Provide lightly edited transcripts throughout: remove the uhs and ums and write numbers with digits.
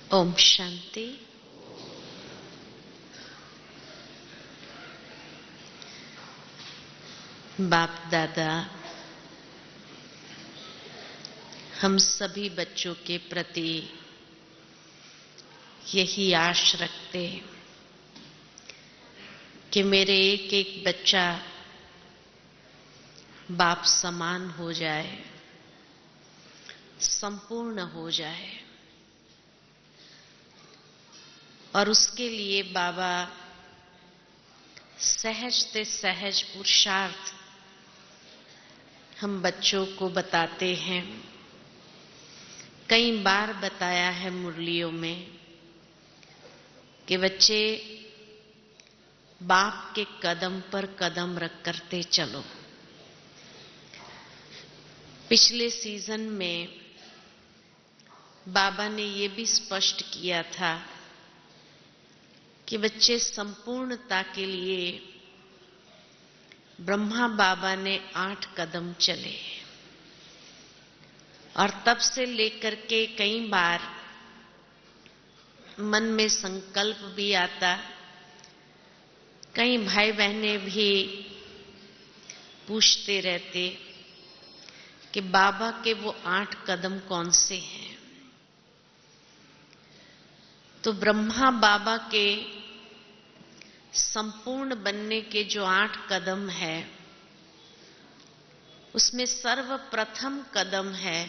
ओम शांति। बाप दादा हम सभी बच्चों के प्रति यही आश रखते कि मेरे एक एक बच्चा बाप समान हो जाए, संपूर्ण हो जाए। और उसके लिए बाबा सहज से सहज पुरुषार्थ हम बच्चों को बताते हैं। कई बार बताया है मुरलियों में कि बच्चे बाप के कदम पर कदम रख करते चलो। पिछले सीजन में बाबा ने ये भी स्पष्ट किया था कि बच्चे संपूर्णता के लिए ब्रह्मा बाबा ने 8 कदम चले। और तब से लेकर के कई बार मन में संकल्प भी आता, कई भाई बहनें भी पूछते रहते कि बाबा के वो 8 कदम कौन से हैं। तो ब्रह्मा बाबा के संपूर्ण बनने के जो 8 कदम है, उसमें सर्वप्रथम कदम है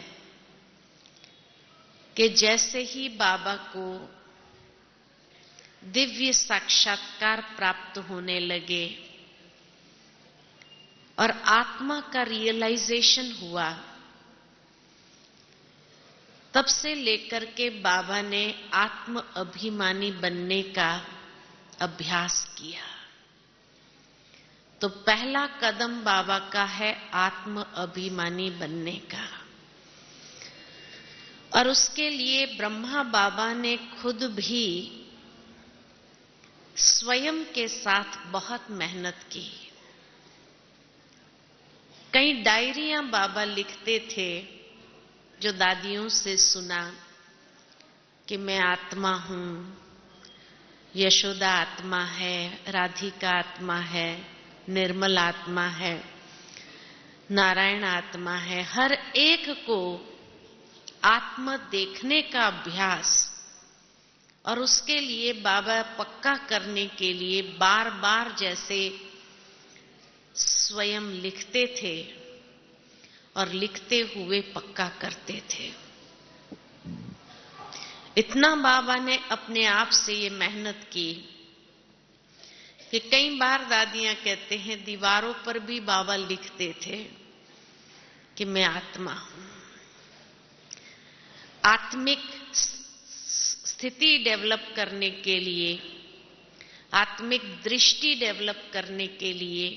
कि जैसे ही बाबा को दिव्य साक्षात्कार प्राप्त होने लगे और आत्मा का रियलाइजेशन हुआ, तब से लेकर के बाबा ने आत्म अभिमानी बनने का अभ्यास किया। तो पहला कदम बाबा का है आत्म अभिमानी बनने का। और उसके लिए ब्रह्मा बाबा ने खुद भी स्वयं के साथ बहुत मेहनत की। कई डायरियां बाबा लिखते थे, जो दादियों से सुना कि मैं आत्मा हूं, यशोदा आत्मा है, राधिका आत्मा है, निर्मल आत्मा है, नारायण आत्मा है। हर एक को आत्मा देखने का अभ्यास, और उसके लिए बाबा पक्का करने के लिए बार बार जैसे स्वयं लिखते थे और लिखते हुए पक्का करते थे। इतना बाबा ने अपने आप से ये मेहनत की कि कई बार दादियां कहते हैं दीवारों पर भी बाबा लिखते थे कि मैं आत्मा हूं। आत्मिक स्थिति डेवलप करने के लिए, आत्मिक दृष्टि डेवलप करने के लिए,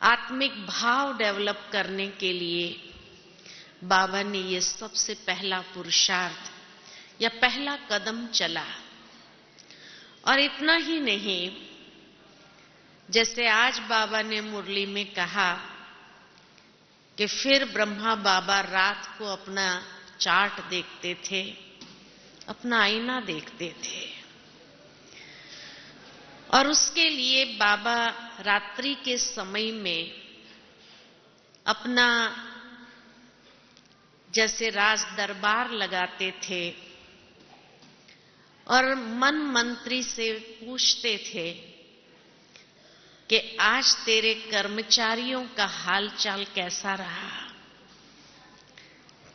आत्मिक भाव डेवलप करने के लिए बाबा ने ये सबसे पहला पुरुषार्थ या पहला कदम चला। और इतना ही नहीं, जैसे आज बाबा ने मुरली में कहा कि फिर ब्रह्मा बाबा रात को अपना चार्ट देखते थे, अपना आईना देखते थे। और उसके लिए बाबा रात्रि के समय में अपना जैसे राज दरबार लगाते थे और मन मंत्री से पूछते थे कि आज तेरे कर्मचारियों का हालचाल कैसा रहा।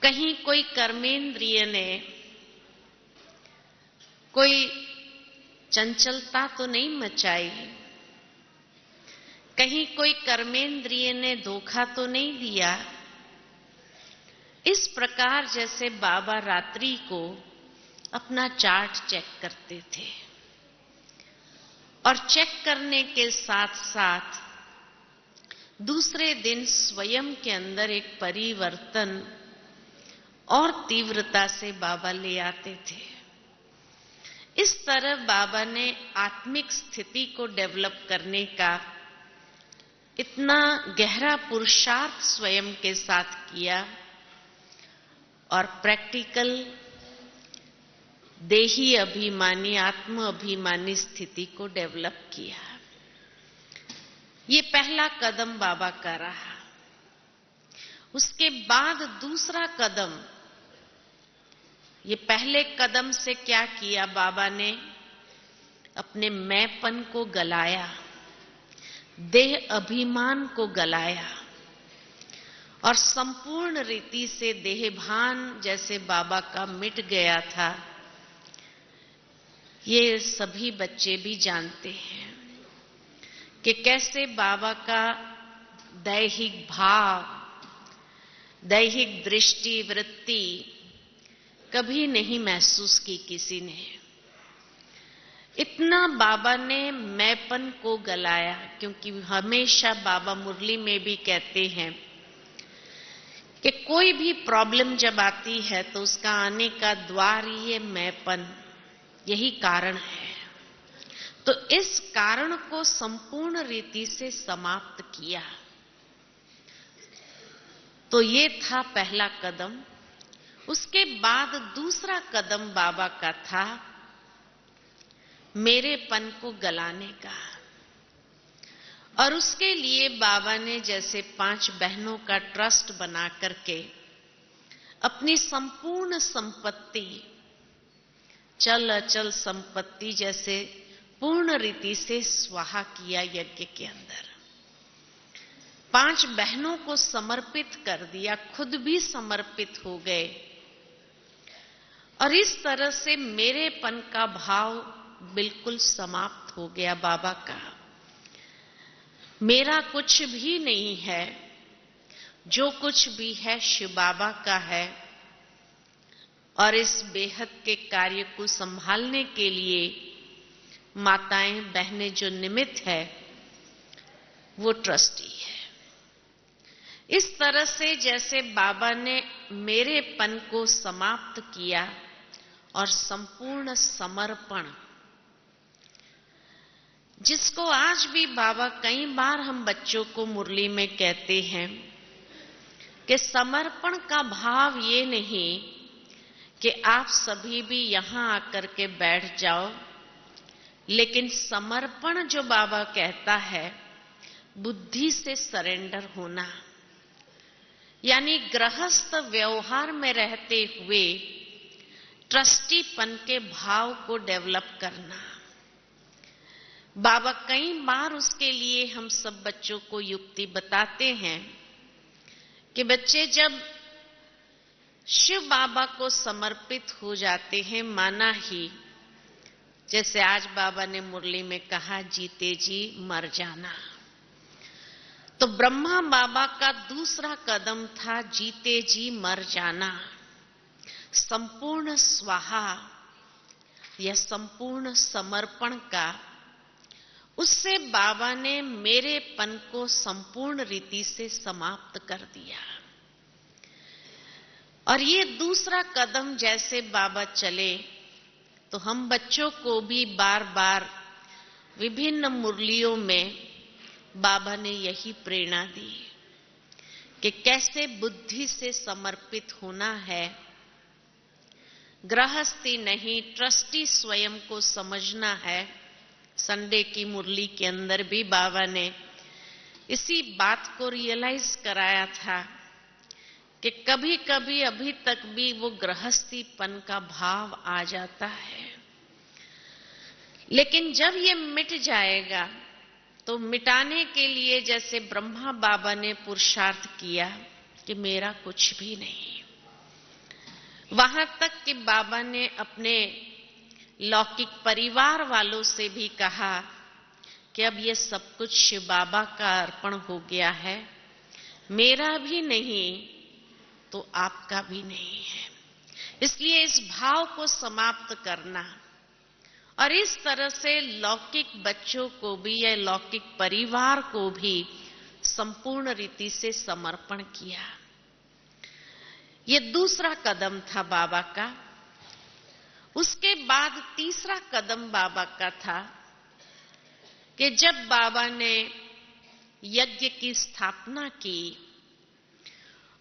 कहीं कोई कर्मेंद्रिय ने कोई चंचलता तो नहीं मचाई, कहीं कोई कर्मेंद्रिय ने धोखा तो नहीं दिया। इस प्रकार जैसे बाबा रात्रि को अपना चार्ट चेक करते थे, और चेक करने के साथ साथ दूसरे दिन स्वयं के अंदर एक परिवर्तन और तीव्रता से बाबा ले आते थे। इस तरह बाबा ने आत्मिक स्थिति को डेवलप करने का इतना गहरा पुरुषार्थ स्वयं के साथ किया और प्रैक्टिकल देही अभिमानी, आत्म अभिमानी स्थिति को डेवलप किया। ये पहला कदम बाबा का रहा। उसके बाद दूसरा कदम, ये पहले कदम से क्या किया बाबा ने? अपने मैंपन को गलाया, देह अभिमान को गलाया और संपूर्ण रीति से देहभान जैसे बाबा का मिट गया था। ये सभी बच्चे भी जानते हैं कि कैसे बाबा का दैहिक भाव, दैहिक दृष्टि, वृत्ति कभी नहीं महसूस की किसी ने। इतना बाबा ने मैंपन को गलाया, क्योंकि हमेशा बाबा मुरली में भी कहते हैं कि कोई भी प्रॉब्लम जब आती है तो उसका आने का द्वार ये मैंपन, यही कारण है। तो इस कारण को संपूर्ण रीति से समाप्त किया। तो ये था पहला कदम। उसके बाद दूसरा कदम बाबा का था मेरेपन को गलाने का। और उसके लिए बाबा ने जैसे 5 बहनों का ट्रस्ट बना करके अपनी संपूर्ण संपत्ति, चल अचल संपत्ति जैसे पूर्ण रीति से स्वाहा किया यज्ञ के अंदर। 5 बहनों को समर्पित कर दिया, खुद भी समर्पित हो गए। और इस तरह से मेरेपन का भाव बिल्कुल समाप्त हो गया बाबा का। मेरा कुछ भी नहीं है, जो कुछ भी है शिव बाबा का है। और इस बेहद के कार्य को संभालने के लिए माताएं, बहनें जो निमित्त है, वो ट्रस्टी है। इस तरह से जैसे बाबा ने मेरेपन को समाप्त किया और संपूर्ण समर्पण, जिसको आज भी बाबा कई बार हम बच्चों को मुरली में कहते हैं कि समर्पण का भाव ये नहीं कि आप सभी भी यहां आकर के बैठ जाओ, लेकिन समर्पण जो बाबा कहता है, बुद्धि से सरेंडर होना, यानी गृहस्थ व्यवहार में रहते हुए ट्रस्टीपन के भाव को डेवलप करना। बाबा कई बार उसके लिए हम सब बच्चों को युक्ति बताते हैं कि बच्चे जब शिव बाबा को समर्पित हो जाते हैं, माना ही जैसे आज बाबा ने मुरली में कहा, जीते जी मर जाना। तो ब्रह्मा बाबा का दूसरा कदम था जीते जी मर जाना, संपूर्ण स्वाहा या संपूर्ण समर्पण का। उससे बाबा ने मेरेपन को संपूर्ण रीति से समाप्त कर दिया। और ये दूसरा कदम जैसे बाबा चले, तो हम बच्चों को भी बार बार विभिन्न मुरलियों में बाबा ने यही प्रेरणा दी कि कैसे बुद्धि से समर्पित होना है, गृहस्थी नहीं, ट्रस्टी स्वयं को समझना है। संडे की मुरली के अंदर भी बाबा ने इसी बात को रियलाइज कराया था कि कभी कभी अभी तक भी वो गृहस्थीपन का भाव आ जाता है, लेकिन जब ये मिट जाएगा तो मिटाने के लिए जैसे ब्रह्मा बाबा ने पुरुषार्थ किया कि मेरा कुछ भी नहीं, वहां तक कि बाबा ने अपने लौकिक परिवार वालों से भी कहा कि अब ये सब कुछ शिव बाबा का अर्पण हो गया है, मेरा भी नहीं तो आपका भी नहीं है। इसलिए इस भाव को समाप्त करना। और इस तरह से लौकिक बच्चों को भी या लौकिक परिवार को भी संपूर्ण रीति से समर्पण किया। ये दूसरा कदम था बाबा का। उसके बाद तीसरा कदम बाबा का था कि जब बाबा ने यज्ञ की स्थापना की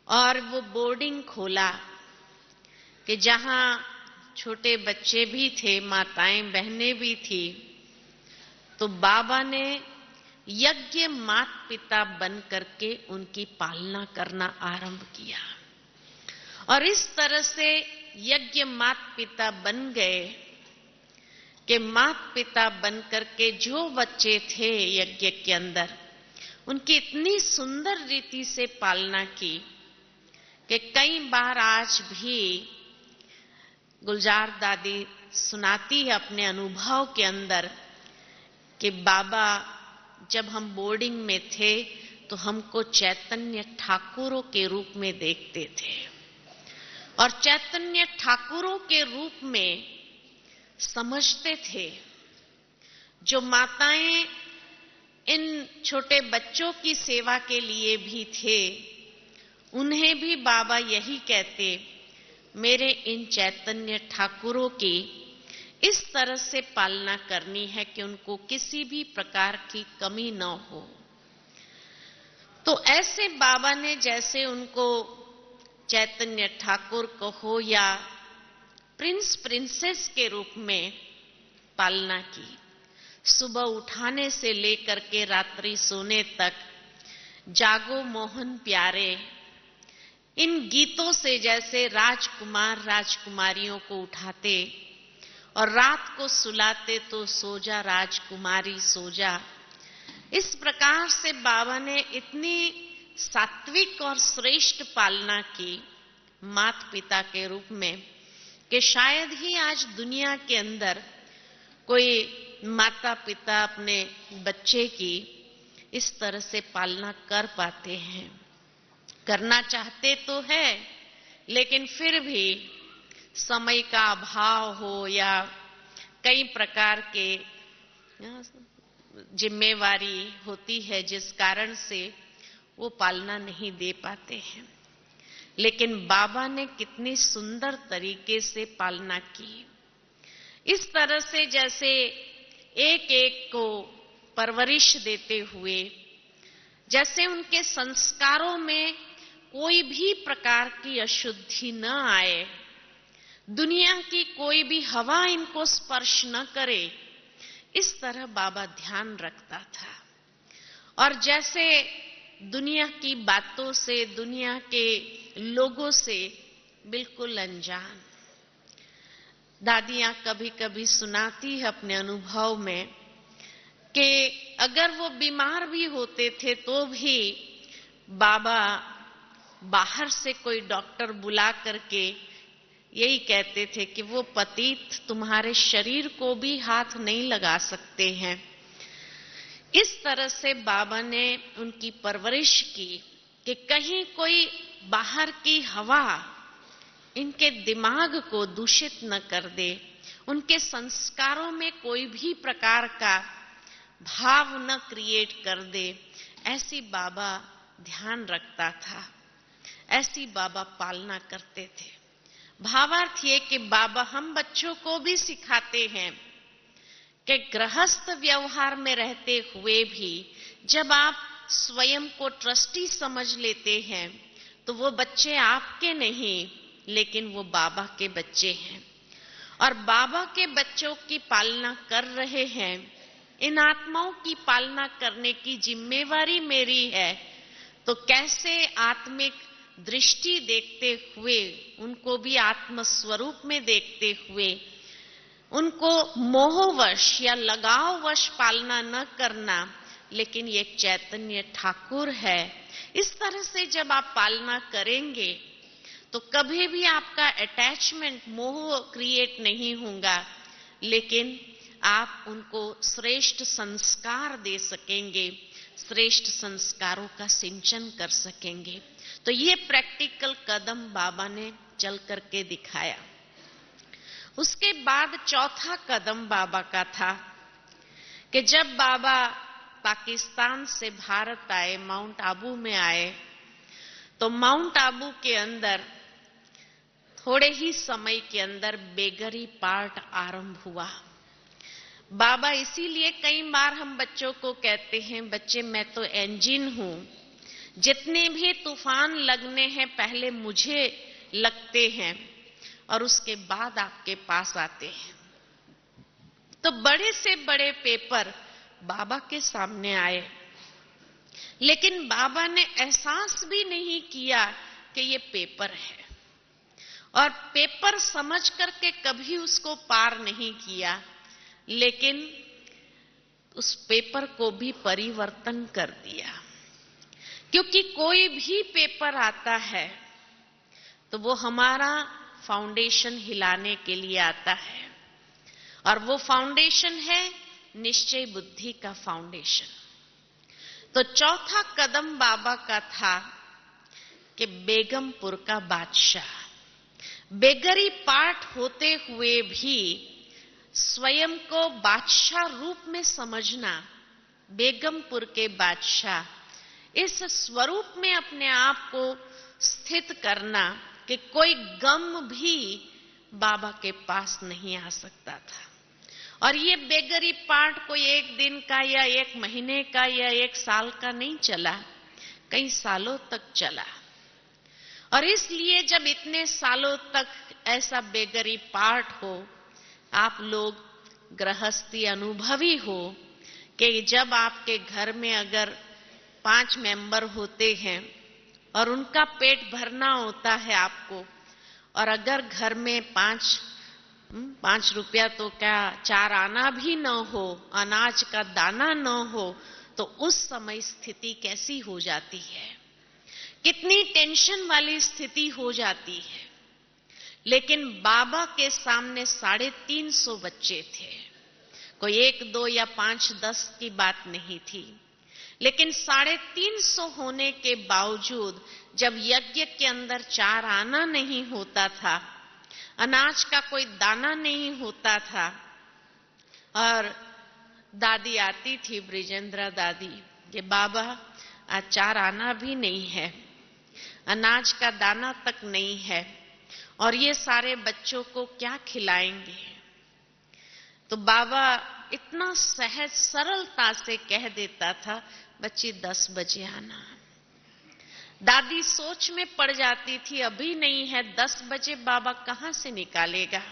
और वो बोर्डिंग खोला कि जहां छोटे बच्चे भी थे, माताएं बहनें भी थी, तो बाबा ने यज्ञ माता पिता बन करके उनकी पालना करना आरंभ किया। और इस तरह से यज्ञ माता पिता बन गए कि माता पिता बन करके जो बच्चे थे यज्ञ के अंदर, उनकी इतनी सुंदर रीति से पालना की कि कई बार आज भी गुलजार दादी सुनाती है अपने अनुभव के अंदर कि बाबा जब हम बोर्डिंग में थे तो हमको चैतन्य ठाकुरों के रूप में देखते थे, और चैतन्य ठाकुरों के रूप में समझते थे। जो माताएं इन छोटे बच्चों की सेवा के लिए भी थे, उन्हें भी बाबा यही कहते, मेरे इन चैतन्य ठाकुरों की इस तरह से पालना करनी है कि उनको किसी भी प्रकार की कमी न हो। तो ऐसे बाबा ने जैसे उनको चैतन्य ठाकुर कहो या प्रिंस प्रिंसेस के रूप में पालना की। सुबह उठाने से लेकर के रात्रि सोने तक जागो मोहन प्यारे, इन गीतों से जैसे राजकुमार राजकुमारियों को उठाते और रात को सुलाते तो सो जा राजकुमारी सो जा। इस प्रकार से बाबा ने इतनी सात्विक और श्रेष्ठ पालना की माता पिता के रूप में कि शायद ही आज दुनिया के अंदर कोई माता पिता अपने बच्चे की इस तरह से पालना कर पाते हैं। करना चाहते तो है, लेकिन फिर भी समय का अभाव हो या कई प्रकार के जिम्मेवारी होती है जिस कारण से वो पालना नहीं दे पाते हैं। लेकिन बाबा ने कितनी सुंदर तरीके से पालना की। इस तरह से जैसे एक एक को परवरिश देते हुए, जैसे उनके संस्कारों में कोई भी प्रकार की अशुद्धि न आए, दुनिया की कोई भी हवा इनको स्पर्श न करे, इस तरह बाबा ध्यान रखता था। और जैसे दुनिया की बातों से, दुनिया के लोगों से बिल्कुल अनजान। दादियां कभी कभी सुनाती है अपने अनुभव में कि अगर वो बीमार भी होते थे तो भी बाबा बाहर से कोई डॉक्टर बुला करके यही कहते थे कि वो पतित तुम्हारे शरीर को भी हाथ नहीं लगा सकते हैं। इस तरह से बाबा ने उनकी परवरिश की कि कहीं कोई बाहर की हवा इनके दिमाग को दूषित न कर दे, उनके संस्कारों में कोई भी प्रकार का भाव न क्रिएट कर दे। ऐसी बाबा ध्यान रखता था, ऐसी बाबा पालना करते थे। भावार्थ ये कि बाबा हम बच्चों को भी सिखाते हैं कि गृहस्थ व्यवहार में रहते हुए भी जब आप स्वयं को ट्रस्टी समझ लेते हैं तो वो बच्चे आपके नहीं, लेकिन वो बाबा के बच्चे हैं। और बाबा के बच्चों की पालना कर रहे हैं, इन आत्माओं की पालना करने की जिम्मेवारी मेरी है। तो कैसे आत्मिक दृष्टि देखते हुए, उनको भी आत्म स्वरूप में देखते हुए, उनको मोहवश या लगाववश पालना न करना, लेकिन ये चैतन्य ठाकुर है। इस तरह से जब आप पालना करेंगे तो कभी भी आपका अटैचमेंट, मोह क्रिएट नहीं होगा, लेकिन आप उनको श्रेष्ठ संस्कार दे सकेंगे, श्रेष्ठ संस्कारों का सिंचन कर सकेंगे। तो ये प्रैक्टिकल कदम बाबा ने चल करके दिखाया। उसके बाद चौथा कदम बाबा का था कि जब बाबा पाकिस्तान से भारत आए, माउंट आबू में आए, तो माउंट आबू के अंदर थोड़े ही समय के अंदर बेगरी पार्ट आरंभ हुआ। बाबा इसीलिए कई बार हम बच्चों को कहते हैं, बच्चे मैं तो इंजन हूं, जितने भी तूफान लगने हैं पहले मुझे लगते हैं। और उसके बाद आपके पास आते हैं। तो बड़े से बड़े पेपर बाबा के सामने आए, लेकिन बाबा ने एहसास भी नहीं किया कि ये पेपर है, और पेपर समझ करके कभी उसको पार नहीं किया, लेकिन उस पेपर को भी परिवर्तन कर दिया। क्योंकि कोई भी पेपर आता है तो वो हमारा फाउंडेशन हिलाने के लिए आता है, और वो फाउंडेशन है निश्चय बुद्धि का फाउंडेशन। तो चौथा कदम बाबा का था कि बेगमपुर का बादशाह, बेगरी पाठ होते हुए भी स्वयं को बादशाह रूप में समझना, बेगमपुर के बादशाह, इस स्वरूप में अपने आप को स्थित करना कि कोई गम भी बाबा के पास नहीं आ सकता था। और ये बेगरी पाठ कोई एक दिन का या एक महीने का या एक साल का नहीं चला, कई सालों तक चला। और इसलिए जब इतने सालों तक ऐसा बेगरी पाठ हो, आप लोग गृहस्थी अनुभवी हो कि जब आपके घर में अगर 5 मेंबर होते हैं और उनका पेट भरना होता है आपको, और अगर घर में 5 रुपया तो क्या 4 आना भी न हो, अनाज का दाना न हो, तो उस समय स्थिति कैसी हो जाती है, कितनी टेंशन वाली स्थिति हो जाती है। लेकिन बाबा के सामने 350 बच्चे थे, कोई 1, 2 या 5, 10 की बात नहीं थी। लेकिन 350 होने के बावजूद जब यज्ञ के अंदर 4 आना नहीं होता था, अनाज का कोई दाना नहीं होता था, और दादी आती थी, ब्रिजेंद्रा दादी, कि बाबा आज 4 आना भी नहीं है, अनाज का दाना तक नहीं है, और ये सारे बच्चों को क्या खिलाएंगे। तो बाबा इतना सहज सरलता से कह देता था, बच्ची 10 बजे आना। दादी सोच में पड़ जाती थी, अभी नहीं है, 10 बजे बाबा कहां से निकालेगा।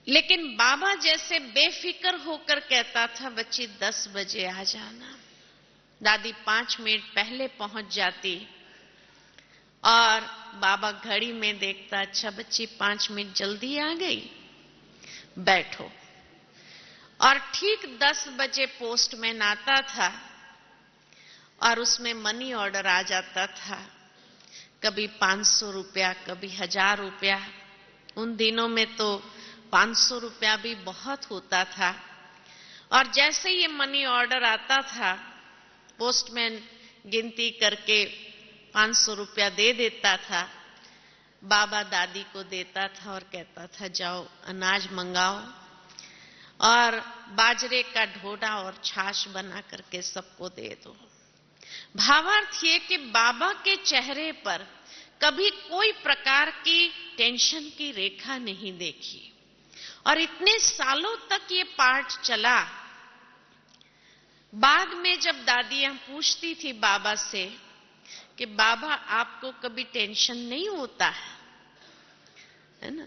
लेकिन बाबा जैसे बेफिक्र होकर कहता था, बच्ची 10 बजे आ जाना। दादी 5 मिनट पहले पहुंच जाती, और बाबा घड़ी में देखता, अच्छा बच्ची 5 मिनट जल्दी आ गई, बैठो। और ठीक 10 बजे पोस्टमैन आता था और उसमें मनी ऑर्डर आ जाता था, कभी 500 रुपया, कभी 1000 रुपया। उन दिनों में तो 500 रुपया भी बहुत होता था। और जैसे ये मनी ऑर्डर आता था, पोस्टमैन गिनती करके 500 रुपया दे देता था, बाबा दादी को देता था और कहता था, जाओ अनाज मंगाओ और बाजरे का ढोडा और छाछ बना करके सबको दे दो। भावार्थ ये कि बाबा के चेहरे पर कभी कोई प्रकार की टेंशन की रेखा नहीं देखी, और इतने सालों तक ये पाठ चला। बाद में जब दादियां पूछती थी बाबा से कि बाबा आपको कभी टेंशन नहीं होता है ना,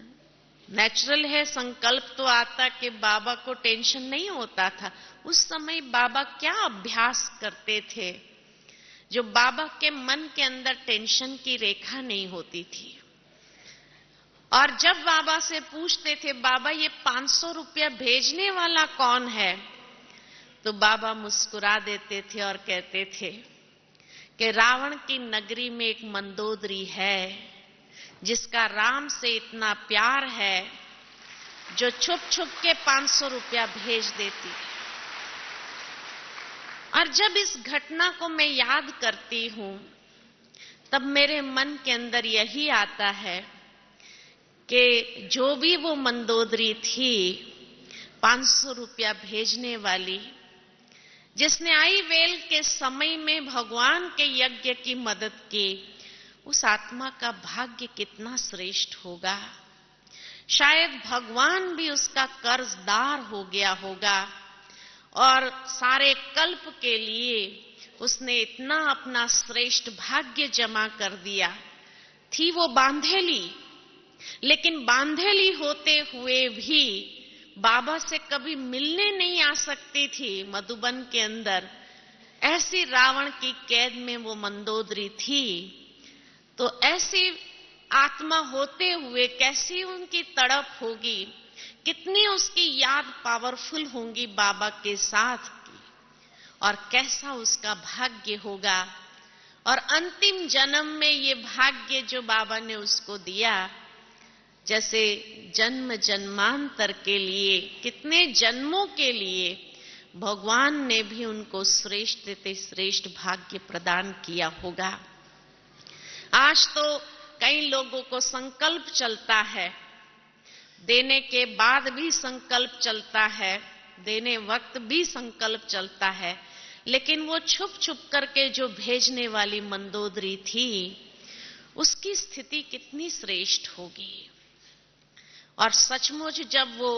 नेचुरल है, संकल्प तो आता कि बाबा को टेंशन नहीं होता था। उस समय बाबा क्या अभ्यास करते थे जो बाबा के मन के अंदर टेंशन की रेखा नहीं होती थी। और जब बाबा से पूछते थे, बाबा ये 500 रुपया भेजने वाला कौन है, तो बाबा मुस्कुरा देते थे और कहते थे कि रावण की नगरी में एक मंदोदरी है जिसका राम से इतना प्यार है, जो छुप छुप के 500 रुपया भेज देती है। और जब इस घटना को मैं याद करती हूं, तब मेरे मन के अंदर यही आता है कि जो भी वो मंदोदरी थी, 500 रुपया भेजने वाली, जिसने आई वेल के समय में भगवान के यज्ञ की मदद की, उस आत्मा का भाग्य कितना श्रेष्ठ होगा। शायद भगवान भी उसका कर्जदार हो गया होगा, और सारे कल्प के लिए उसने इतना अपना श्रेष्ठ भाग्य जमा कर दिया। थी वो बांधेली, लेकिन बांधेली होते हुए भी बाबा से कभी मिलने नहीं आ सकती थी। मधुबन के अंदर ऐसी रावण की कैद में वो मंदोदरी थी, तो ऐसी आत्मा होते हुए कैसी उनकी तड़प होगी, कितनी उसकी याद पावरफुल होंगी बाबा के साथ की, और कैसा उसका भाग्य होगा। और अंतिम जन्म में ये भाग्य जो बाबा ने उसको दिया, जैसे जन्म जन्मांतर के लिए, कितने जन्मों के लिए भगवान ने भी उनको श्रेष्ठ से श्रेष्ठ भाग्य प्रदान किया होगा। आज तो कई लोगों को संकल्प चलता है, देने के बाद भी संकल्प चलता है, देने वक्त भी संकल्प चलता है, लेकिन वो छुप छुप करके जो भेजने वाली मंदोदरी थी, उसकी स्थिति कितनी श्रेष्ठ होगी। और सचमुच जब वो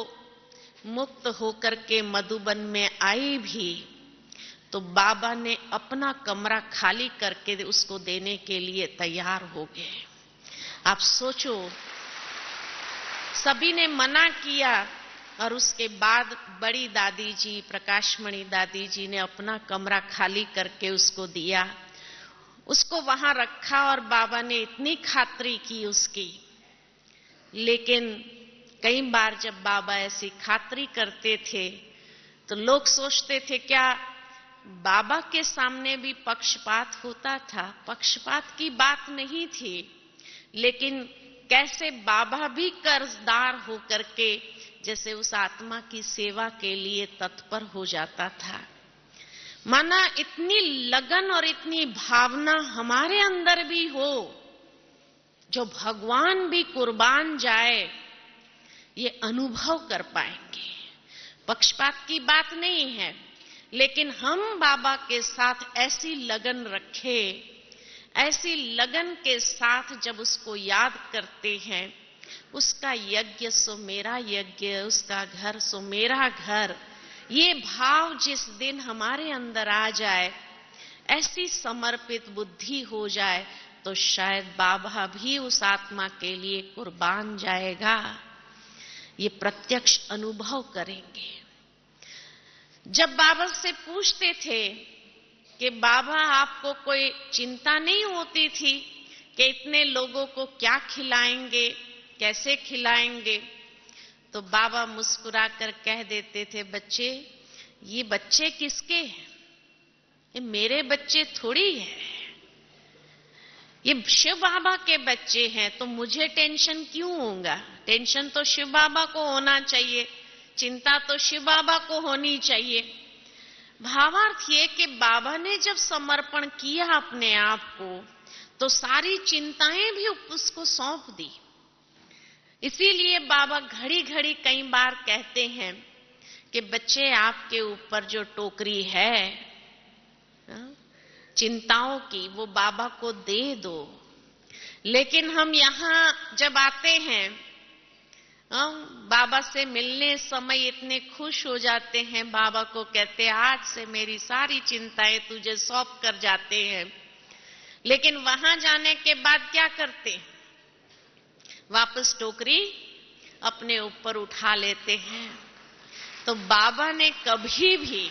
मुक्त होकर के मधुबन में आई भी, तो बाबा ने अपना कमरा खाली करके उसको देने के लिए तैयार हो गए। आप सोचो, सभी ने मना किया, और उसके बाद बड़ी दादी जी, प्रकाशमणि दादी जी ने अपना कमरा खाली करके उसको दिया, उसको वहां रखा, और बाबा ने इतनी खातिरी की उसकी। लेकिन कई बार जब बाबा ऐसी खातिरी करते थे तो लोग सोचते थे क्या बाबा के सामने भी पक्षपात होता था? पक्षपात की बात नहीं थी, लेकिन कैसे बाबा भी कर्जदार होकर के जैसे उस आत्मा की सेवा के लिए तत्पर हो जाता था। माना इतनी लगन और इतनी भावना हमारे अंदर भी हो, जो भगवान भी कुर्बान जाए, ये अनुभव कर पाएंगे। पक्षपात की बात नहीं है, लेकिन हम बाबा के साथ ऐसी लगन रखें, ऐसी लगन के साथ जब उसको याद करते हैं, उसका यज्ञ सो मेरा यज्ञ, उसका घर सो मेरा घर, ये भाव जिस दिन हमारे अंदर आ जाए, ऐसी समर्पित बुद्धि हो जाए, तो शायद बाबा भी उस आत्मा के लिए कुर्बान जाएगा। ये प्रत्यक्ष अनुभव करेंगे। जब बाबा से पूछते थे कि बाबा आपको कोई चिंता नहीं होती थी कि इतने लोगों को क्या खिलाएंगे, कैसे खिलाएंगे, तो बाबा मुस्कुराकर कह देते थे, बच्चे, ये बच्चे किसके हैं? ये मेरे बच्चे थोड़ी है, ये शिव बाबा के बच्चे हैं, तो मुझे टेंशन क्यों होगा? टेंशन तो शिव बाबा को होना चाहिए, चिंता तो शिव बाबा को होनी चाहिए। भावार्थ ये कि बाबा ने जब समर्पण किया अपने आप को, तो सारी चिंताएं भी उसको सौंप दी। इसीलिए बाबा घड़ी घड़ी कई बार कहते हैं कि बच्चे, आपके ऊपर जो टोकरी है चिंताओं की, वो बाबा को दे दो। लेकिन हम यहां जब आते हैं, बाबा से मिलने समय इतने खुश हो जाते हैं, बाबा को कहते आज से मेरी सारी चिंताएं तुझे सौंप कर जाते हैं। लेकिन वहां जाने के बाद क्या करते हैं? वापस टोकरी अपने ऊपर उठा लेते हैं। तो बाबा ने कभी भी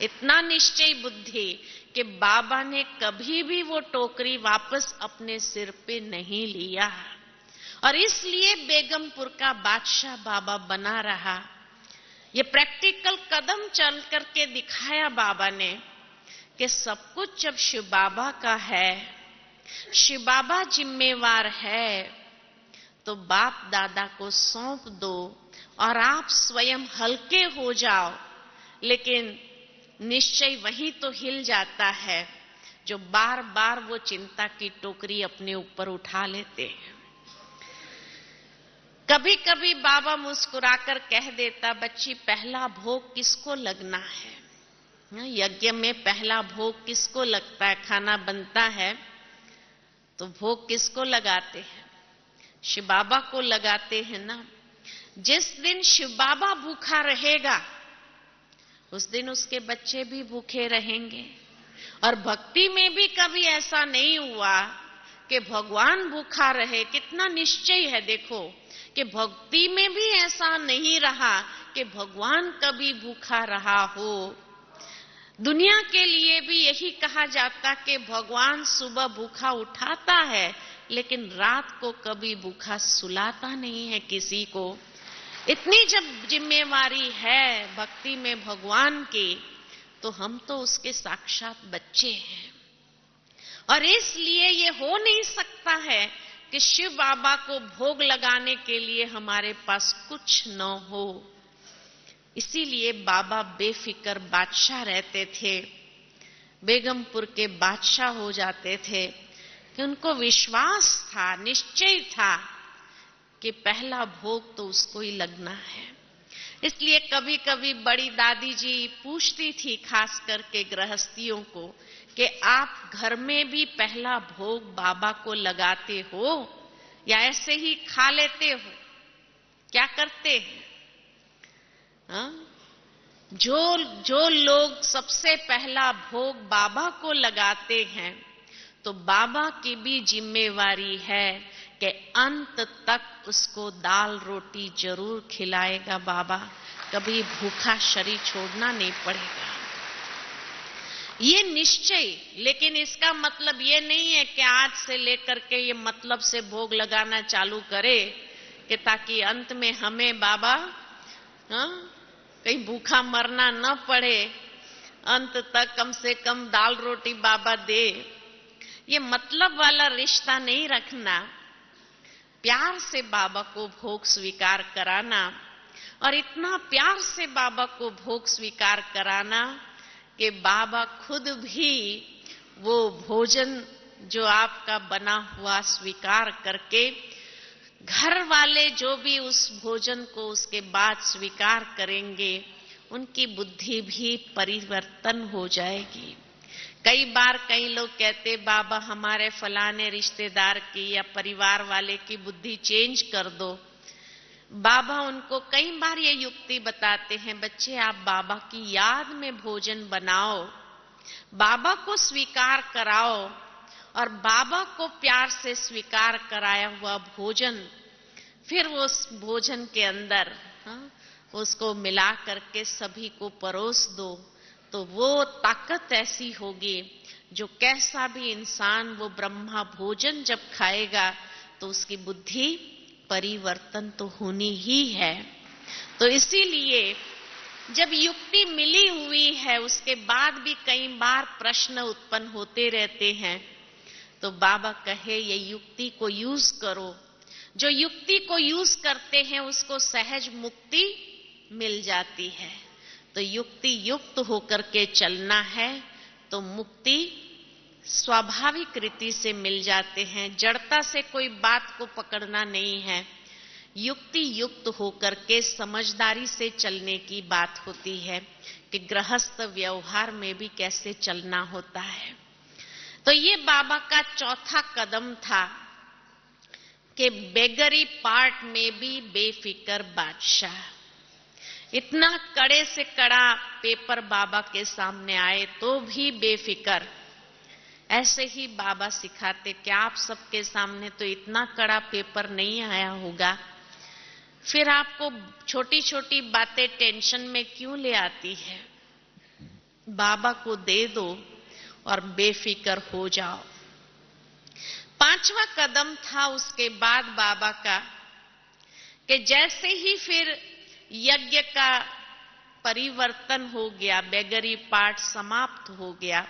इतना निश्चय बुद्धि कि बाबा ने कभी भी वो टोकरी वापस अपने सिर पे नहीं लिया, और इसलिए बेगमपुर का बादशाह बाबा बना रहा। ये प्रैक्टिकल कदम चल करके दिखाया बाबा ने कि सब कुछ जब शिव बाबा का है, शिव बाबा जिम्मेवार है, तो बाप दादा को सौंप दो और आप स्वयं हल्के हो जाओ। लेकिन निश्चय वही तो हिल जाता है जो बार बार वो चिंता की टोकरी अपने ऊपर उठा लेते हैं। कभी कभी बाबा मुस्कुराकर कह देता, बच्ची, पहला भोग किसको लगना है? यज्ञ में पहला भोग किसको लगता है? खाना बनता है तो भोग किसको लगाते हैं? शिव बाबा को लगाते हैं ना। जिस दिन शिव बाबा भूखा रहेगा, उस दिन उसके बच्चे भी भूखे रहेंगे। और भक्ति में भी कभी ऐसा नहीं हुआ कि भगवान भूखा रहे, कितना निश्चय है। देखो कि भक्ति में भी ऐसा नहीं रहा कि भगवान कभी भूखा रहा हो। दुनिया के लिए भी यही कहा जाता कि भगवान सुबह भूखा उठाता है, लेकिन रात को कभी भूखा सुलाता नहीं है किसी को। इतनी जब जिम्मेवारी है भक्ति में भगवान की, तो हम तो उसके साक्षात बच्चे हैं। और इसलिए ये हो नहीं सकता है कि शिव बाबा को भोग लगाने के लिए हमारे पास कुछ न हो। इसीलिए बाबा बेफिक्र बादशाह रहते थे, बेगमपुर के बादशाह हो जाते थे, कि उनको विश्वास था, निश्चय था कि पहला भोग तो उसको ही लगना है। इसलिए कभी कभी बड़ी दादी जी पूछती थी, खास करके गृहस्थियों को, कि आप घर में भी पहला भोग बाबा को लगाते हो या ऐसे ही खा लेते हो, क्या करते हैं? जो लोग सबसे पहला भोग बाबा को लगाते हैं, तो बाबा की भी जिम्मेवारी है कि अंत तक उसको दाल रोटी जरूर खिलाएगा बाबा, कभी भूखा शरीर छोड़ना नहीं पड़ेगा। ये निश्चय। लेकिन इसका मतलब ये नहीं है कि आज से लेकर के ये मतलब से भोग लगाना चालू करे कि ताकि अंत में हमें बाबा कहीं भूखा मरना न पड़े, अंत तक कम से कम दाल रोटी बाबा दे। ये मतलब वाला रिश्ता नहीं रखना, प्यार से बाबा को भोग स्वीकार कराना, और इतना प्यार से बाबा को भोग स्वीकार कराना कि बाबा खुद भी वो भोजन जो आपका बना हुआ स्वीकार करके, घर वाले जो भी उस भोजन को उसके बाद स्वीकार करेंगे, उनकी बुद्धि भी परिवर्तन हो जाएगी। कई बार कई लोग कहते, बाबा हमारे फलाने रिश्तेदार की या परिवार वाले की बुद्धि चेंज कर दो। बाबा उनको कई बार ये युक्ति बताते हैं, बच्चे आप बाबा की याद में भोजन बनाओ, बाबा को स्वीकार कराओ, और बाबा को प्यार से स्वीकार कराया हुआ भोजन फिर उस भोजन के अंदर उसको मिला करके सभी को परोस दो, तो वो ताकत ऐसी होगी जो कैसा भी इंसान वो ब्रह्मा भोजन जब खाएगा तो उसकी बुद्धि परिवर्तन तो होनी ही है। तो इसीलिए जब युक्ति मिली हुई है, उसके बाद भी कई बार प्रश्न उत्पन्न होते रहते हैं, तो बाबा कहे ये युक्ति को यूज करो। जो युक्ति को यूज करते हैं उसको सहज मुक्ति मिल जाती है। तो युक्ति युक्त होकर के चलना है तो मुक्ति स्वाभाविक रीति से मिल जाते हैं। जड़ता से कोई बात को पकड़ना नहीं है, युक्ति युक्त होकर के समझदारी से चलने की बात होती है कि गृहस्थ व्यवहार में भी कैसे चलना होता है। तो ये बाबा का चौथा कदम था कि बेगरी पार्ट में भी बेफिक्र बादशाह। इतना कड़े से कड़ा पेपर बाबा के सामने आए तो भी बेफिक्र। ऐसे ही बाबा सिखाते कि आप सबके सामने तो इतना कड़ा पेपर नहीं आया होगा, फिर आपको छोटी छोटी बातें टेंशन में क्यों ले आती है, बाबा को दे दो और बेफिक्र हो जाओ। पांचवा कदम था उसके बाद बाबा का कि जैसे ही फिर यज्ञ का परिवर्तन हो गया, बेगरी पार्ट समाप्त हो गया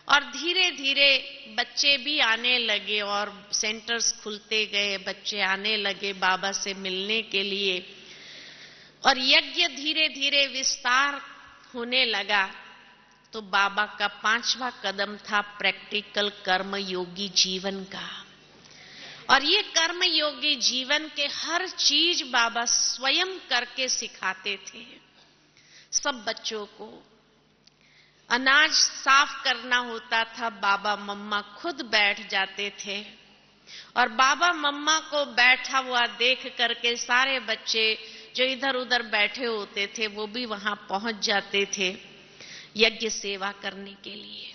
और धीरे धीरे बच्चे भी आने लगे और सेंटर्स खुलते गए, बच्चे आने लगे बाबा से मिलने के लिए और यज्ञ धीरे धीरे विस्तार होने लगा। तो बाबा का पांचवा कदम था प्रैक्टिकल कर्म योगी जीवन का। और ये कर्म योगी जीवन के हर चीज बाबा स्वयं करके सिखाते थे सब बच्चों को। अनाज साफ करना होता था, बाबा मम्मा खुद बैठ जाते थे और बाबा मम्मा को बैठा हुआ देख करके सारे बच्चे जो इधर उधर बैठे होते थे वो भी वहां पहुंच जाते थे यज्ञ सेवा करने के लिए।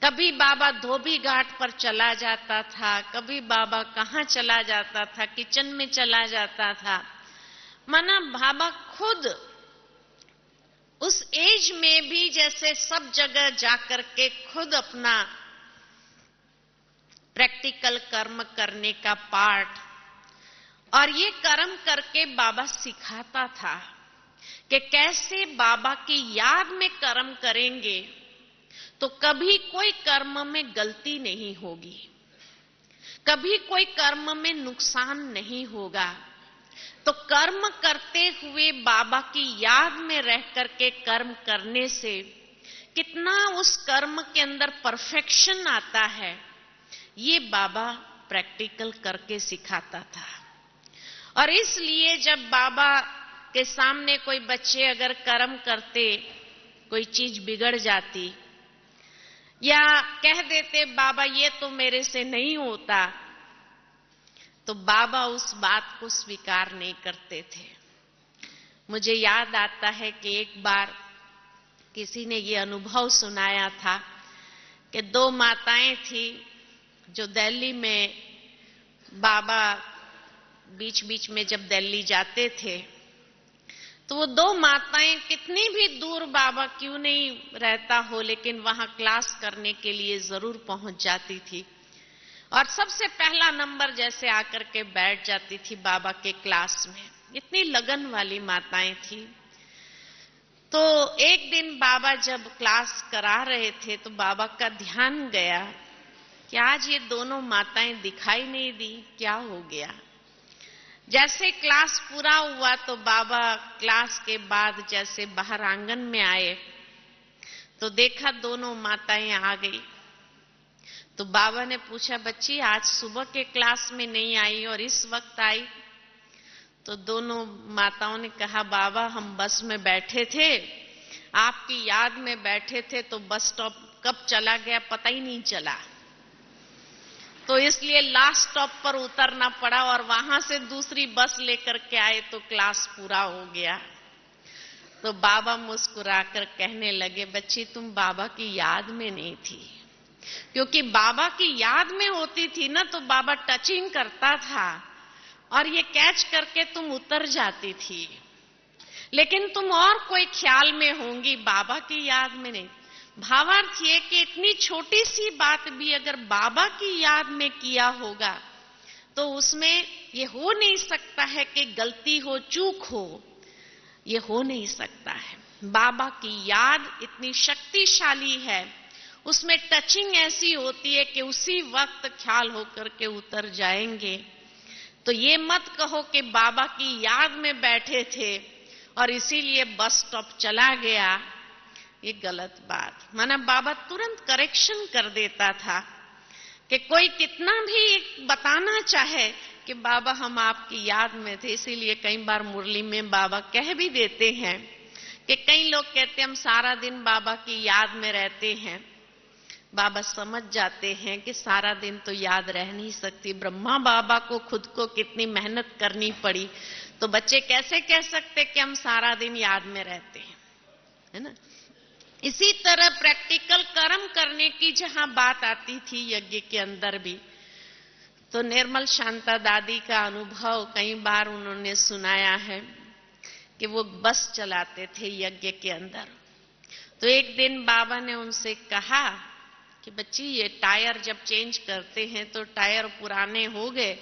कभी बाबा धोबी घाट पर चला जाता था, कभी बाबा कहाँ चला जाता था, किचन में चला जाता था। माना बाबा खुद उस एज में भी जैसे सब जगह जाकर के खुद अपना प्रैक्टिकल कर्म करने का पाठ, और ये कर्म करके बाबा सिखाता था कि कैसे बाबा की याद में कर्म करेंगे तो कभी कोई कर्म में गलती नहीं होगी, कभी कोई कर्म में नुकसान नहीं होगा। तो कर्म करते हुए बाबा की याद में रह करके कर्म करने से कितना उस कर्म के अंदर परफेक्शन आता है, ये बाबा प्रैक्टिकल करके सिखाता था। और इसलिए जब बाबा के सामने कोई बच्चे अगर कर्म करते, कोई चीज बिगड़ जाती या कह देते बाबा ये तो मेरे से नहीं होता, तो बाबा उस बात को स्वीकार नहीं करते थे। मुझे याद आता है कि एक बार किसी ने ये अनुभव सुनाया था कि दो माताएं थी जो दिल्ली में, बाबा बीच बीच में जब दिल्ली जाते थे तो वो दो माताएं कितनी भी दूर बाबा क्यों नहीं रहता हो, लेकिन वहां क्लास करने के लिए जरूर पहुंच जाती थी और सबसे पहला नंबर जैसे आकर के बैठ जाती थी बाबा के क्लास में। इतनी लगन वाली माताएं थी। तो एक दिन बाबा जब क्लास करा रहे थे तो बाबा का ध्यान गया कि आज ये दोनों माताएं दिखाई नहीं दी, क्या हो गया। जैसे क्लास पूरा हुआ तो बाबा क्लास के बाद जैसे बाहर आंगन में आए तो देखा दोनों माताएं आ गई। तो बाबा ने पूछा, बच्ची आज सुबह के क्लास में नहीं आई और इस वक्त आई? तो दोनों माताओं ने कहा, बाबा हम बस में बैठे थे, आपकी याद में बैठे थे, तो बस स्टॉप कब चला गया पता ही नहीं चला, तो इसलिए लास्ट स्टॉप पर उतरना पड़ा और वहां से दूसरी बस लेकर के आए तो क्लास पूरा हो गया। तो बाबा मुस्कुराकर कहने लगे, बच्ची तुम बाबा की याद में नहीं थी, क्योंकि बाबा की याद में होती थी ना तो बाबा टचिंग करता था और ये कैच करके तुम उतर जाती थी, लेकिन तुम और कोई ख्याल में होंगी, बाबा की याद में नहीं। भावार्थ ये कि इतनी छोटी सी बात भी अगर बाबा की याद में किया होगा तो उसमें ये हो नहीं सकता है कि गलती हो, चूक हो, ये हो नहीं सकता है। बाबा की याद इतनी शक्तिशाली है, उसमें टचिंग ऐसी होती है कि उसी वक्त ख्याल होकर के उतर जाएंगे। तो ये मत कहो कि बाबा की याद में बैठे थे और इसीलिए बस स्टॉप चला गया, ये गलत बात। माना बाबा तुरंत करेक्शन कर देता था कि कोई कितना भी बताना चाहे कि बाबा हम आपकी याद में थे। इसीलिए कई बार मुरली में बाबा कह भी देते हैं कि कई लोग कहते हैं हम सारा दिन बाबा की याद में रहते हैं। बाबा समझ जाते हैं कि सारा दिन तो याद रह नहीं सकती, ब्रह्मा बाबा को खुद को कितनी मेहनत करनी पड़ी, तो बच्चे कैसे कह सकते कि हम सारा दिन याद में रहते हैं, है ना। इसी तरह प्रैक्टिकल कर्म करने की जहां बात आती थी यज्ञ के अंदर भी, तो निर्मल शांता दादी का अनुभव कई बार उन्होंने सुनाया है कि वो बस चलाते थे यज्ञ के अंदर। तो एक दिन बाबा ने उनसे कहा कि बच्ची ये टायर जब चेंज करते हैं तो टायर पुराने हो गए,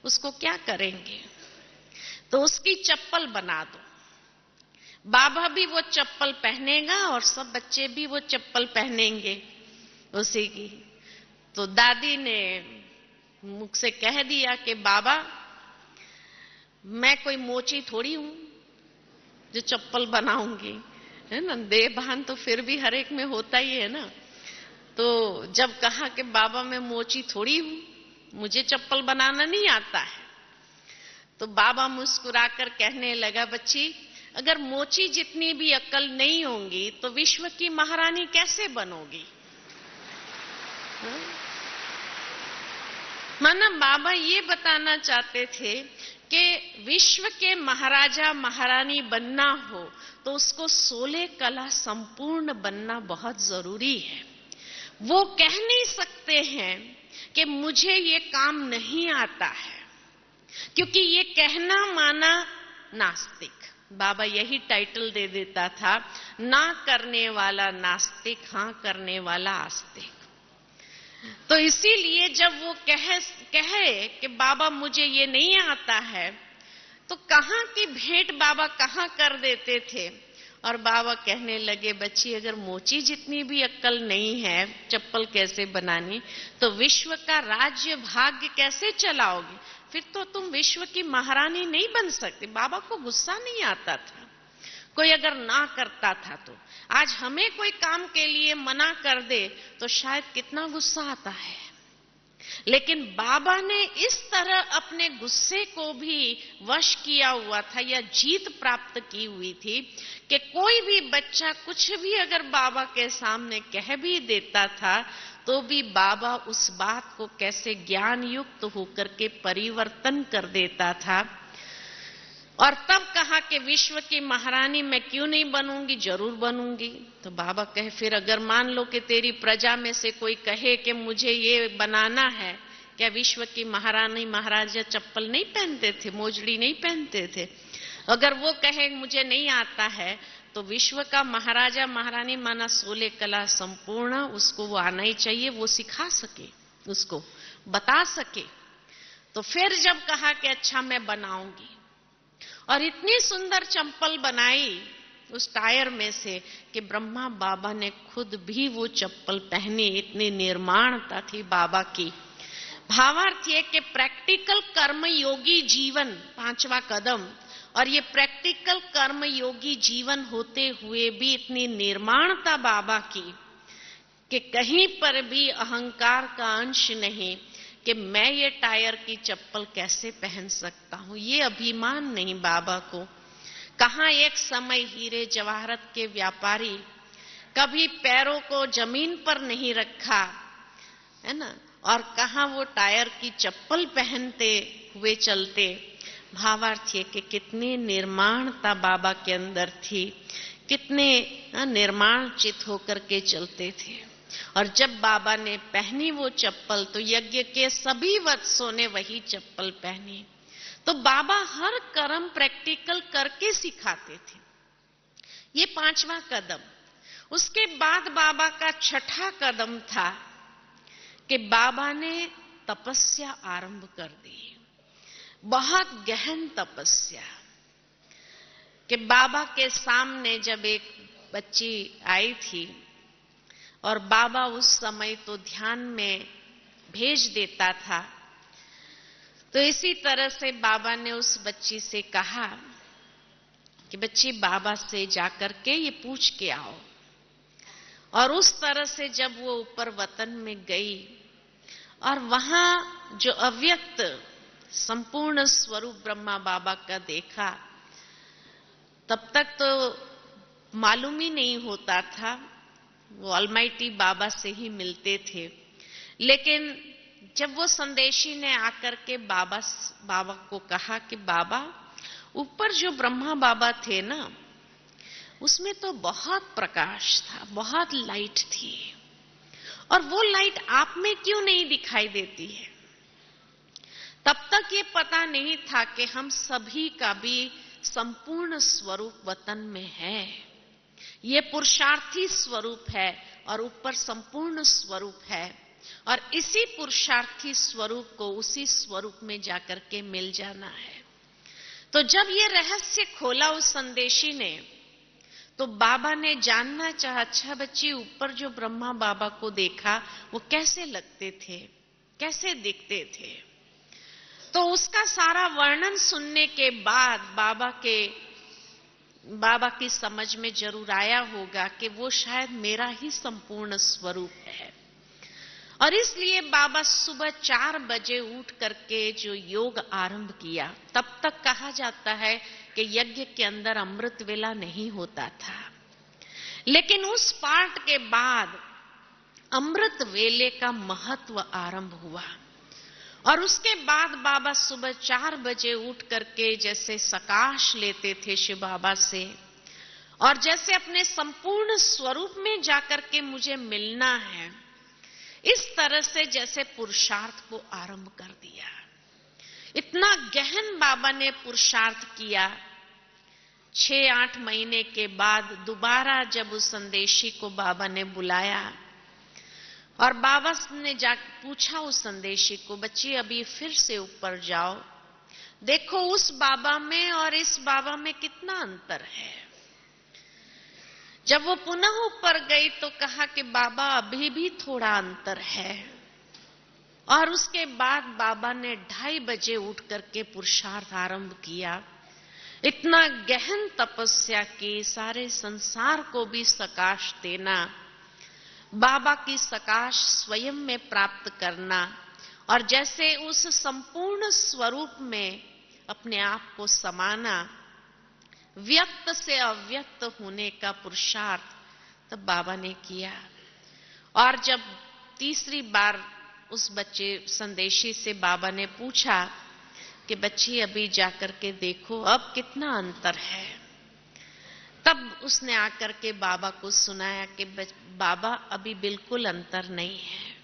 उसको क्या करेंगे, तो उसकी चप्पल बना दो। बाबा भी वो चप्पल पहनेगा और सब बच्चे भी वो चप्पल पहनेंगे उसी की। तो दादी ने मुख से कह दिया कि बाबा मैं कोई मोची थोड़ी हूं जो चप्पल बनाऊंगी, है ना। देहभान तो फिर भी हर एक में होता ही है ना। तो जब कहा कि बाबा मैं मोची थोड़ी हूं, मुझे चप्पल बनाना नहीं आता है, तो बाबा मुस्कुराकर कहने लगा, बच्ची अगर मोची जितनी भी अक्ल नहीं होंगी तो विश्व की महारानी कैसे बनोगी। माना बाबा ये बताना चाहते थे कि विश्व के महाराजा महारानी बनना हो तो उसको 16 कला संपूर्ण बनना बहुत जरूरी है। वो कह नहीं सकते हैं कि मुझे ये काम नहीं आता है, क्योंकि ये कहना माना नास्तिक। बाबा यही टाइटल दे देता था, ना करने वाला नास्तिक, हां करने वाला आस्तिक। तो इसीलिए जब वो कहे कि बाबा मुझे ये नहीं आता है, तो कहां की भेंट बाबा कहां कर देते थे। और बाबा कहने लगे, बच्ची अगर मोची जितनी भी अक्ल नहीं है चप्पल कैसे बनानी, तो विश्व का राज्य भाग्य कैसे चलाओगी, फिर तो तुम विश्व की महारानी नहीं बन सकती। बाबा को गुस्सा नहीं आता था कोई अगर ना करता था तो। आज हमें कोई काम के लिए मना कर दे तो शायद कितना गुस्सा आता है, लेकिन बाबा ने इस तरह अपने गुस्से को भी वश किया हुआ था या जीत प्राप्त की हुई थी कि कोई भी बच्चा कुछ भी अगर बाबा के सामने कह भी देता था तो भी बाबा उस बात को कैसे ज्ञान युक्त होकर के परिवर्तन कर देता था। और तब कहा कि विश्व की महारानी मैं क्यों नहीं बनूंगी, जरूर बनूंगी। तो बाबा कहे, फिर अगर मान लो कि तेरी प्रजा में से कोई कहे कि मुझे ये बनाना है, क्या विश्व की महारानी महाराजा चप्पल नहीं पहनते थे, मोजड़ी नहीं पहनते थे? अगर वो कहे मुझे नहीं आता है, तो विश्व का महाराजा महारानी माना 16 कला संपूर्ण, उसको वो आना ही चाहिए, वो सिखा सके, उसको बता सके। तो फिर जब कहा कि अच्छा मैं बनाऊंगी, और इतनी सुंदर चप्पल बनाई उस टायर में से कि ब्रह्मा बाबा ने खुद भी वो चप्पल पहनी, इतनी निर्माणता थी बाबा की। भावार्थ ये कि प्रैक्टिकल कर्म योगी जीवन 5वां कदम, और ये प्रैक्टिकल कर्म योगी जीवन होते हुए भी इतनी निर्माणता बाबा की कि कहीं पर भी अहंकार का अंश नहीं कि मैं ये टायर की चप्पल कैसे पहन सकता हूं, ये अभिमान नहीं बाबा को। कहां एक समय हीरे जवाहरत के व्यापारी कभी पैरों को जमीन पर नहीं रखा, है ना, और कहां वो टायर की चप्पल पहनते हुए चलते। भावार्थ ये कि कितनी निर्माणता बाबा के अंदर थी, कितने निर्माण चित होकर के चलते थे। और जब बाबा ने पहनी वो चप्पल तो यज्ञ के सभी वत्सों ने वही चप्पल पहनी। तो बाबा हर कर्म प्रैक्टिकल करके सिखाते थे। ये 5वां कदम। उसके बाद बाबा का 6ठा कदम था कि बाबा ने तपस्या आरंभ कर दी, बहुत गहन तपस्या। कि बाबा के सामने जब एक बच्ची आई थी और बाबा उस समय तो ध्यान में भेज देता था, तो इसी तरह से बाबा ने उस बच्ची से कहा कि बच्ची बाबा से जाकर के ये पूछ के आओ। और उस तरह से जब वो ऊपर वतन में गई और वहां जो अव्यक्त संपूर्ण स्वरूप ब्रह्मा बाबा का देखा, तब तक तो मालूम ही नहीं होता था, वो ऑलमाइटी बाबा से ही मिलते थे। लेकिन जब वो संदेशी ने आकर के बाबा को कहा कि बाबा ऊपर जो ब्रह्मा बाबा थे ना, उसमें तो बहुत प्रकाश था, बहुत लाइट थी, और वो लाइट आप में क्यों नहीं दिखाई देती है? तब तक ये पता नहीं था कि हम सभी का भी संपूर्ण स्वरूप वतन में है। ये पुरुषार्थी स्वरूप है और ऊपर संपूर्ण स्वरूप है, और इसी पुरुषार्थी स्वरूप को उसी स्वरूप में जाकर के मिल जाना है। तो जब ये रहस्य खोला उस संदेशी ने, तो बाबा ने जानना चाहा, अच्छा बच्ची ऊपर जो ब्रह्मा बाबा को देखा वो कैसे लगते थे, कैसे दिखते थे? तो उसका सारा वर्णन सुनने के बाद बाबा की समझ में जरूर आया होगा कि वो शायद मेरा ही संपूर्ण स्वरूप है। और इसलिए बाबा सुबह 4 बजे उठ करके जो योग आरंभ किया। तब तक कहा जाता है कि यज्ञ के अंदर अमृत वेला नहीं होता था, लेकिन उस पाठ के बाद अमृत वेले का महत्व आरंभ हुआ। और उसके बाद बाबा सुबह 4 बजे उठ करके जैसे सकाश लेते थे शिव बाबा से, और जैसे अपने संपूर्ण स्वरूप में जाकर के मुझे मिलना है, इस तरह से जैसे पुरुषार्थ को आरंभ कर दिया। इतना गहन बाबा ने पुरुषार्थ किया। 6-8 महीने के बाद दोबारा जब उस संदेशी को बाबा ने बुलाया और बाबा ने जा पूछा उस संदेशी को, बच्ची अभी फिर से ऊपर जाओ, देखो उस बाबा में और इस बाबा में कितना अंतर है। जब वो पुनः ऊपर गई तो कहा कि बाबा अभी भी थोड़ा अंतर है। और उसके बाद बाबा ने 2:30 बजे उठ करके पुरुषार्थ आरंभ किया। इतना गहन तपस्या की, सारे संसार को भी सकाश देना, बाबा की सकाश स्वयं में प्राप्त करना और जैसे उस संपूर्ण स्वरूप में अपने आप को समाना, व्यक्त से अव्यक्त होने का पुरुषार्थ तब बाबा ने किया। और जब तीसरी बार उस बच्चे संदेशी से बाबा ने पूछा कि बच्ची अभी जाकर के देखो अब कितना अंतर है, तब उसने आकर के बाबा को सुनाया कि बाबा अभी बिल्कुल अंतर नहीं है,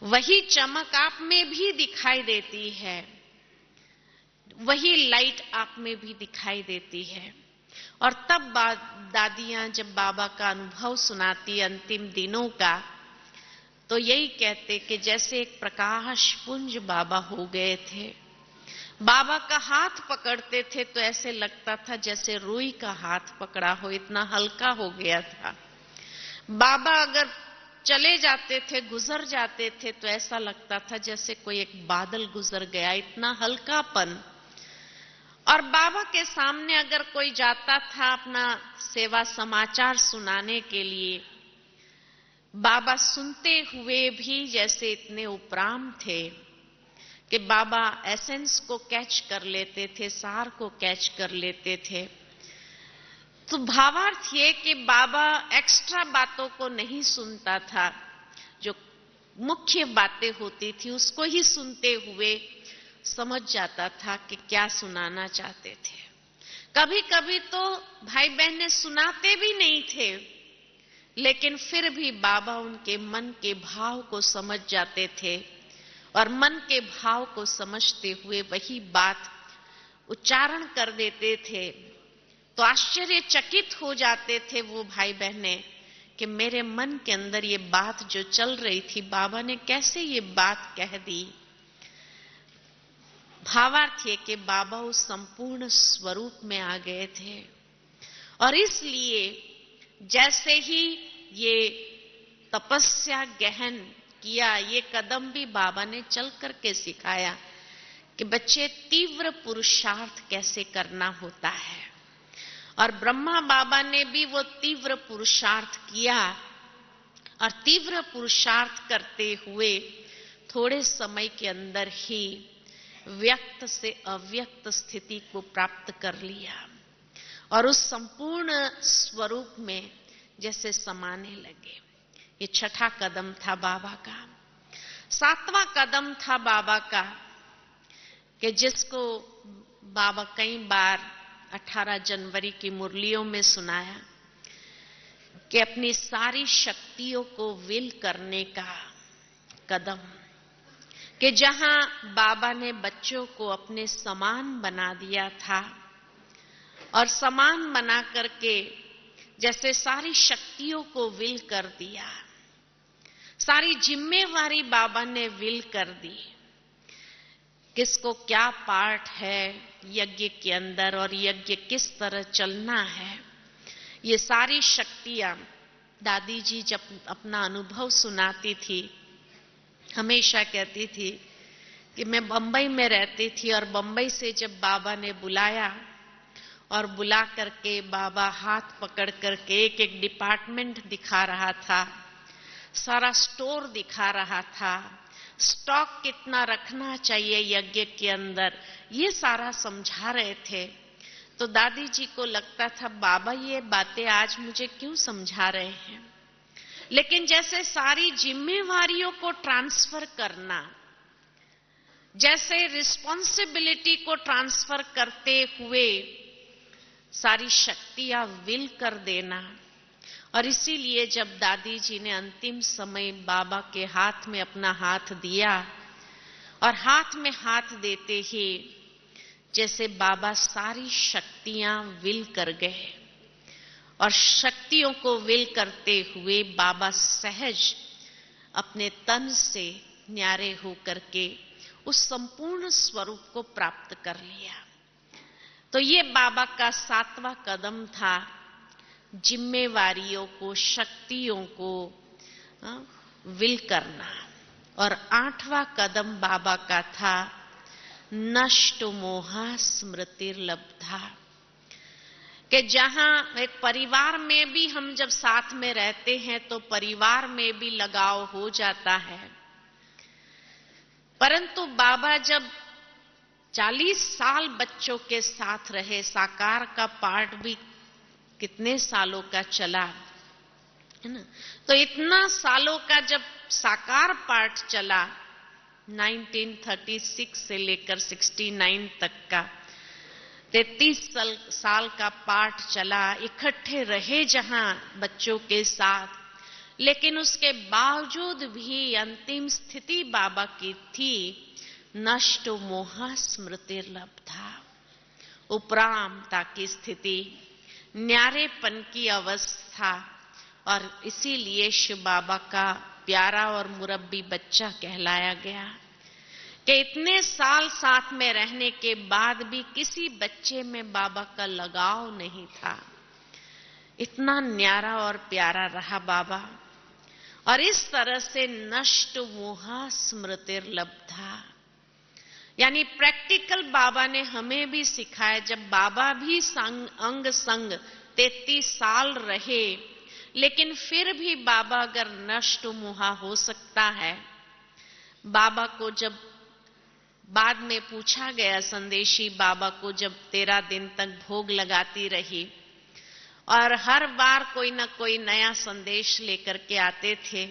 वही चमक आप में भी दिखाई देती है, वही लाइट आप में भी दिखाई देती है। और तब दादियां जब बाबा का अनुभव सुनाती अंतिम दिनों का, तो यही कहते कि जैसे एक प्रकाश पुंज बाबा हो गए थे। बाबा का हाथ पकड़ते थे तो ऐसे लगता था जैसे रुई का हाथ पकड़ा हो, इतना हल्का हो गया था। बाबा अगर चले जाते थे, गुजर जाते थे तो ऐसा लगता था जैसे कोई एक बादल गुजर गया, इतना हल्कापन। और बाबा के सामने अगर कोई जाता था अपना सेवा समाचार सुनाने के लिए, बाबा सुनते हुए भी जैसे इतने उपराम थे कि बाबा एसेंस को कैच कर लेते थे, सार को कैच कर लेते थे। तो भावार्थ ये कि बाबा एक्स्ट्रा बातों को नहीं सुनता था, जो मुख्य बातें होती थी उसको ही सुनते हुए समझ जाता था कि क्या सुनाना चाहते थे। कभी कभी तो भाई बहनें सुनाते भी नहीं थे, लेकिन फिर भी बाबा उनके मन के भाव को समझ जाते थे और मन के भाव को समझते हुए वही बात उच्चारण कर देते थे। तो आश्चर्यचकित हो जाते थे वो भाई बहनें कि मेरे मन के अंदर ये बात जो चल रही थी, बाबा ने कैसे ये बात कह दी। भावार्थ ये कि बाबा उस संपूर्ण स्वरूप में आ गए थे और इसलिए जैसे ही ये तपस्या गहन किया, ये कदम भी बाबा ने चल करके सिखाया कि बच्चे तीव्र पुरुषार्थ कैसे करना होता है। और ब्रह्मा बाबा ने भी वो तीव्र पुरुषार्थ किया और तीव्र पुरुषार्थ करते हुए थोड़े समय के अंदर ही व्यक्त से अव्यक्त स्थिति को प्राप्त कर लिया और उस संपूर्ण स्वरूप में जैसे समाने लगे। ये 6ठा कदम था बाबा का। 7वां कदम था बाबा का कि जिसको बाबा कई बार 18 जनवरी की मुरलियों में सुनाया कि अपनी सारी शक्तियों को विल करने का कदम, कि जहां बाबा ने बच्चों को अपने समान बना दिया था और समान बना करके जैसे सारी शक्तियों को विल कर दिया, सारी जिम्मेवारी बाबा ने विल कर दी, किसको क्या पार्ट है यज्ञ के अंदर और यज्ञ किस तरह चलना है। ये सारी शक्तियां दादी जी जब अपना अनुभव सुनाती थी, हमेशा कहती थी कि मैं बंबई में रहती थी और बंबई से जब बाबा ने बुलाया और बुला करके बाबा हाथ पकड़ करके एक एक डिपार्टमेंट दिखा रहा था, सारा स्टोर दिखा रहा था, स्टॉक कितना रखना चाहिए यज्ञ के अंदर, ये सारा समझा रहे थे। तो दादी जी को लगता था बाबा ये बातें आज मुझे क्यों समझा रहे हैं। लेकिन जैसे सारी जिम्मेवारियों को ट्रांसफर करना, जैसे रिस्पॉन्सिबिलिटी को ट्रांसफर करते हुए सारी शक्तियां विल कर देना और इसीलिए जब दादी जी ने अंतिम समय बाबा के हाथ में अपना हाथ दिया और हाथ में हाथ देते ही जैसे बाबा सारी शक्तियां विल कर गए और शक्तियों को विल करते हुए बाबा सहज अपने तन से न्यारे होकर के उस संपूर्ण स्वरूप को प्राप्त कर लिया। तो ये बाबा का 7वां कदम था, जिम्मेवारियों को, शक्तियों को विल करना। और 8वां कदम बाबा का था, नष्ट मोहा स्मृतिर्लब्धा, कि जहां एक परिवार में भी हम जब साथ में रहते हैं तो परिवार में भी लगाव हो जाता है, परंतु बाबा जब 40 साल बच्चों के साथ रहे, साकार का पार्ट भी कितने सालों का चला है ना, तो इतना सालों का जब साकार पार्ट चला 1936 से लेकर 69 तक का 33 साल का पाठ चला, इकट्ठे रहे जहां बच्चों के साथ, लेकिन उसके बावजूद भी अंतिम स्थिति बाबा की थी, नष्ट मोहा स्मृतिर्लब्धा, उपरामता की स्थिति, न्यारेपन की अवस्था। और इसीलिए शिव बाबा का प्यारा और मुरब्बी बच्चा कहलाया गया कि इतने साल साथ में रहने के बाद भी किसी बच्चे में बाबा का लगाव नहीं था, इतना न्यारा और प्यारा रहा बाबा। और इस तरह से नष्ट मोहा स्मृतिर्लब्धा, यानी प्रैक्टिकल बाबा ने हमें भी सिखाया। जब बाबा भी अंग संग 33 साल रहे, लेकिन फिर भी बाबा अगर नष्ट मोहा हो सकता है। बाबा को जब बाद में पूछा गया, संदेशी बाबा को जब 13 दिन तक भोग लगाती रही और हर बार कोई ना कोई नया संदेश लेकर के आते थे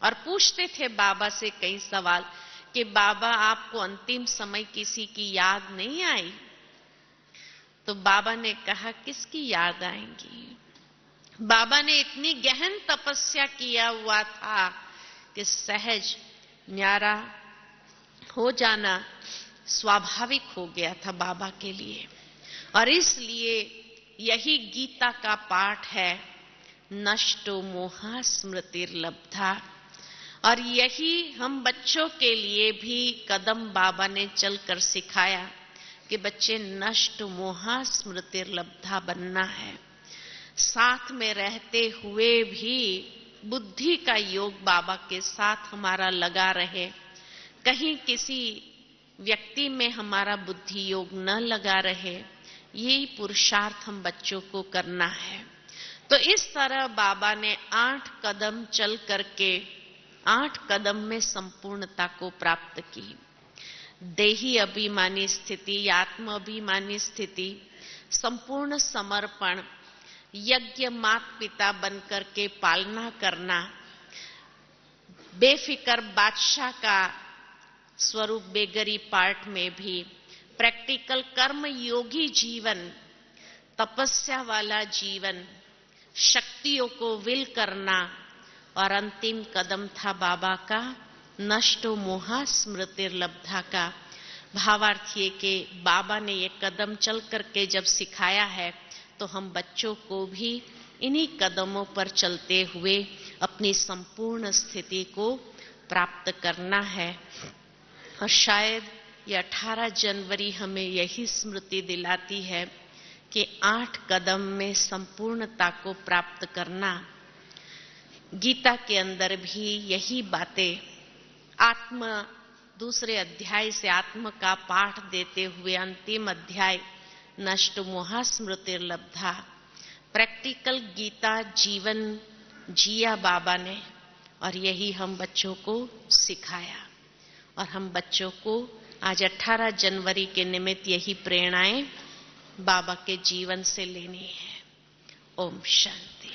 और पूछते थे बाबा से कई सवाल कि बाबा आपको अंतिम समय किसी की याद नहीं आई? तो बाबा ने कहा किसकी याद आएंगी? बाबा ने इतनी गहन तपस्या किया हुआ था कि सहज न्यारा हो जाना स्वाभाविक हो गया था बाबा के लिए। और इसलिए यही गीता का पाठ है, नष्टो मोहा स्मृतिर्लब्धा। और यही हम बच्चों के लिए भी कदम बाबा ने चलकर सिखाया कि बच्चे नष्ट मोहा स्मृतिर्लब्धा बनना है। साथ में रहते हुए भी बुद्धि का योग बाबा के साथ हमारा लगा रहे, कहीं किसी व्यक्ति में हमारा बुद्धि योग न लगा रहे, यही पुरुषार्थ हम बच्चों को करना है। तो इस तरह बाबा ने 8 कदम चल करके 8 कदम में संपूर्णता को प्राप्त की। देही अभिमानी स्थिति, आत्म अभिमानी स्थिति, संपूर्ण समर्पण, यज्ञ माता पिता बनकर के पालना करना, बेफिक्र बादशाह का स्वरूप बेगरी पार्ट में भी, प्रैक्टिकल कर्म योगी जीवन, तपस्या वाला जीवन, शक्तियों को विल करना। और अंतिम कदम था बाबा का नष्टो मोहा स्मृतिर्लब्धा का। भावार्थ ये कि बाबा ने ये कदम चल करके जब सिखाया है तो हम बच्चों को भी इन्हीं कदमों पर चलते हुए अपनी संपूर्ण स्थिति को प्राप्त करना है। और शायद ये 18 जनवरी हमें यही स्मृति दिलाती है कि 8 कदम में संपूर्णता को प्राप्त करना। गीता के अंदर भी यही बातें, आत्म दूसरे अध्याय से आत्म का पाठ देते हुए अंतिम अध्याय नष्ट मोहा स्मृतिर्लब्धा, प्रैक्टिकल गीता जीवन जिया बाबा ने, और यही हम बच्चों को सिखाया। और हम बच्चों को आज 18 जनवरी के निमित्त यही प्रेरणाएं बाबा के जीवन से लेनी है। ओम शांति।